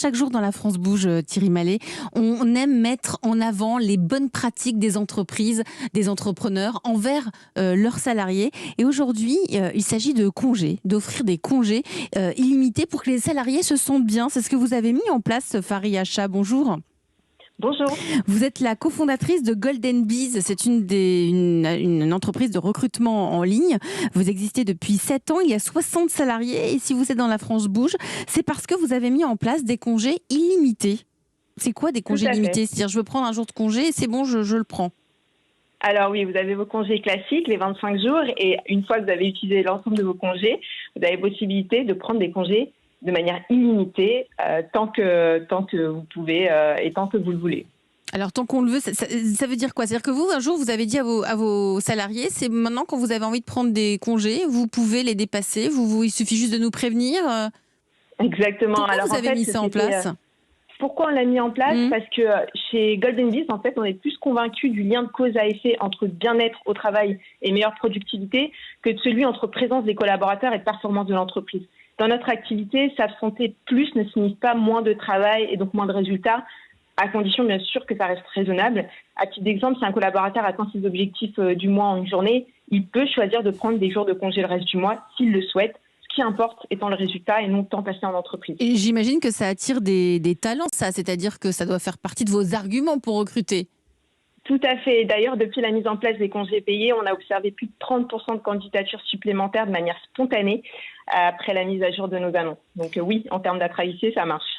Chaque jour dans la France bouge, Thierry Mallet, on aime mettre en avant les bonnes pratiques des entreprises, des entrepreneurs envers leurs salariés. Et aujourd'hui, il s'agit de congés, d'offrir des congés illimités pour que les salariés se sentent bien. C'est ce que vous avez mis en place, Farid Acha. Bonjour. Bonjour. Vous êtes la cofondatrice de Golden Bees. C'est une entreprise de recrutement en ligne. Vous existez depuis 7 ans. Il y a 60 salariés. Et si vous êtes dans la France Bouge, c'est parce que vous avez mis en place des congés illimités. C'est quoi des Tout congés à fait. illimités? C'est-à-dire, je veux prendre un jour de congé et c'est bon, je le prends. Alors oui, vous avez vos congés classiques, les 25 jours, et une fois que vous avez utilisé l'ensemble de vos congés, vous avez possibilité de prendre des congés de manière illimitée, tant que vous pouvez et tant que vous le voulez. Alors, tant qu'on le veut, ça veut dire quoi? C'est-à-dire que vous, un jour, vous avez dit à vos salariés, c'est maintenant quand vous avez envie de prendre des congés, vous pouvez les dépasser, il suffit juste de nous prévenir. Exactement. Pourquoi Alors vous en avez fait, mis ça en c'était place? pourquoi on l'a mis en place? Mmh. Parce que chez Golden Bees, en fait, on est plus convaincu du lien de cause à effet entre bien-être au travail et meilleure productivité que de celui entre présence des collaborateurs et performance de l'entreprise. Dans notre activité, s'absenter plus ne signifie pas moins de travail et donc moins de résultats, à condition bien sûr que ça reste raisonnable. À titre d'exemple, si un collaborateur atteint ses objectifs du mois en une journée, il peut choisir de prendre des jours de congé le reste du mois s'il le souhaite. Ce qui importe étant le résultat et non le temps passé en entreprise. Et j'imagine que ça attire des talents, ça, c'est-à-dire que ça doit faire partie de vos arguments pour recruter. Tout à fait. D'ailleurs, depuis la mise en place des congés payés, on a observé plus de 30% de candidatures supplémentaires de manière spontanée après la mise à jour de nos annonces. Donc oui, en termes d'attractivité, ça marche.